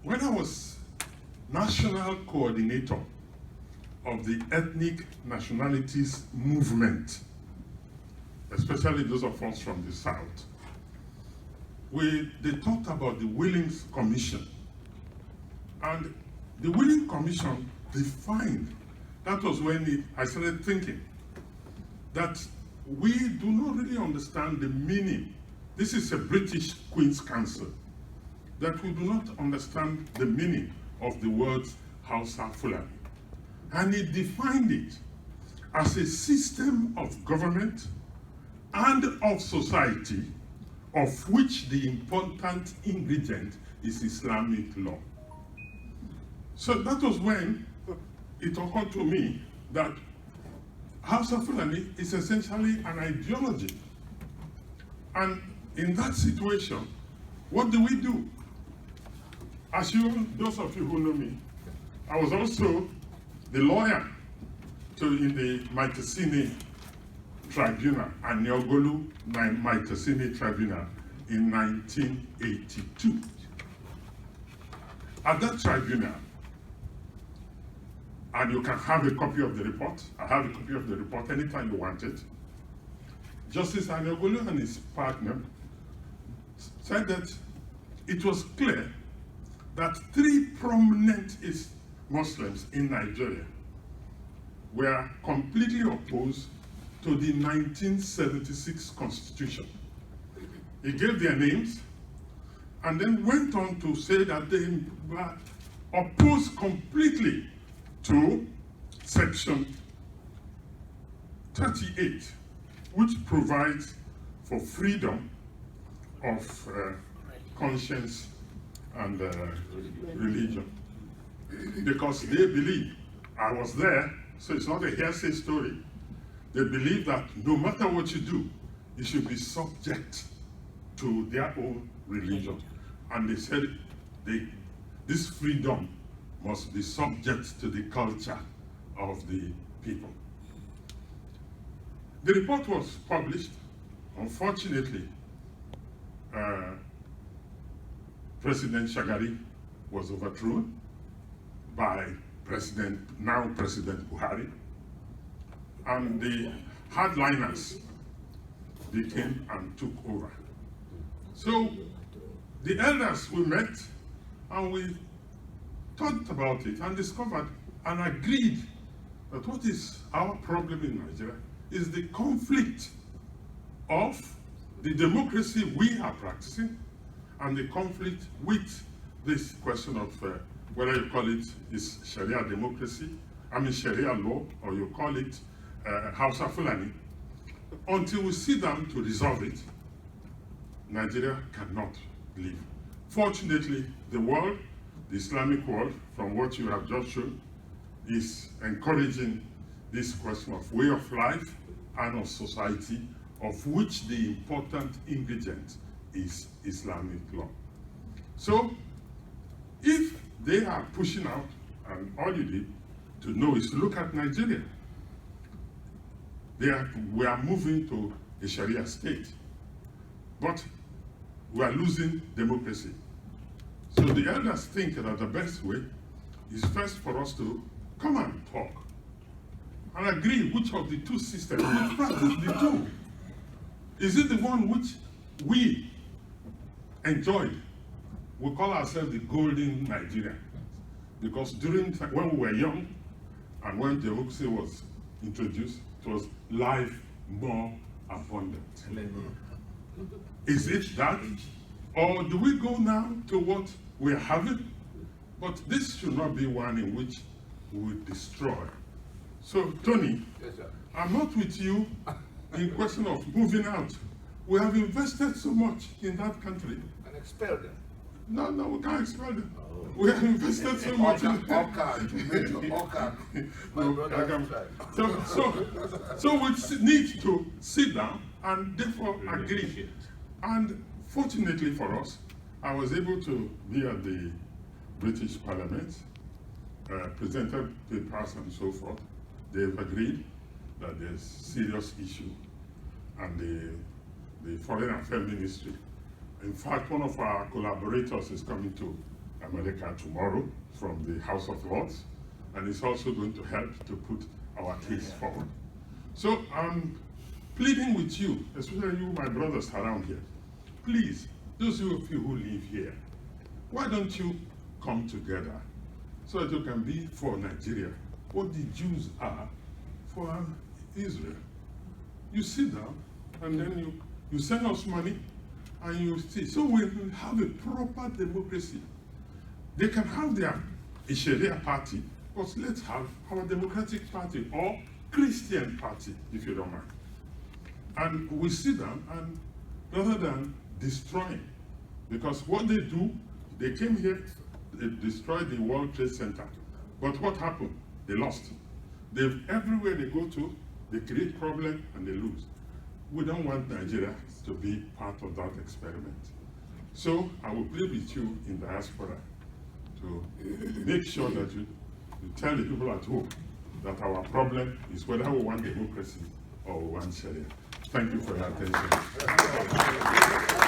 when I was national coordinator of the ethnic nationalities movement, especially those of us from the South, they talked about the Willings Commission. And the Willings Commission defined, that was when I started thinking that we do not really understand the meaning. This is a British Queen's Council, that we do not understand the meaning of the words Hausa Fulani. And it defined it as a system of government and of society of which the important ingredient is Islamic law. So that was when it occurred to me that Hausa Fulani is essentially an ideology. And in that situation, what do? As those of you who know me, I was also the lawyer in the Maitasini Tribunal, and Nyogolu Maitasini Tribunal in 1982. At that tribunal, and you can have a copy of the report, I have a copy of the report anytime you want it, Justice Anyogolu and his partner said that it was clear that 3 prominent Muslims in Nigeria were completely opposed to the 1976 Constitution. He gave their names and then went on to say that they were opposed completely to Section 38, which provides for freedom of conscience and religion. Because they believe, I was there, so it's not a hearsay story, they believe that no matter what you do, you should be subject to their own religion. And they said this freedom must be subject to the culture of the people. The report was published. Unfortunately, President Shagari was overthrown by now President Buhari, and the hardliners, they came and took over. So the elders, we met and we talked about it and discovered and agreed that what is our problem in Nigeria is the conflict of the democracy we are practicing and the conflict with this question of whether you call it is Sharia democracy, Sharia law, or you call it Hausa Fulani. Until we sit down to resolve it, Nigeria cannot live. Fortunately, the world, the Islamic world, from what you have just shown, is encouraging this question of way of life and of society, of which the important ingredient is Islamic law. So, if they are pushing out, and all you need to know is to look at Nigeria. We are moving to a Sharia state, but we are losing democracy. So the elders think that the best way is first for us to come and talk and agree which of the two systems, which practice the two. Is it the one which we enjoyed? We call ourselves the golden Nigeria, because when we were young and when democracy was introduced, it was life more abundant. Is it that? Or do we go now to what we're having? But this should not be one in which we destroy. So, Tony, yes, sir. I'm not with you in question of moving out. We have invested so much in that country. And expel them. No, we can't expel them. Oh. We have invested so much in So we need to sit down and therefore agree. And fortunately for us, I was able to be at the British Parliament, presented papers and so forth. They've agreed that there's serious issue, and the Foreign Affairs Ministry. In fact, one of our collaborators is coming to America tomorrow from the House of Lords, and it's also going to help to put our case forward. So I'm pleading with you, especially you, my brothers around here, please, those of you who live here, why don't you come together so that you can be for Nigeria what the Jews are for Israel? You sit down and then you send us money and you see. So we will have a proper democracy. They can have a Sharia party, but let's have our Democratic Party or Christian party, if you don't mind. And we sit down and rather than destroying, because what they do, they came here, they destroyed the World Trade Center. But what happened? They lost. Everywhere they go to, they create problem and they lose. We don't want Nigeria to be part of that experiment. So I will plead with you in diaspora to make sure that you tell the people at home that our problem is whether we want democracy or we want Sharia. Thank you for your attention.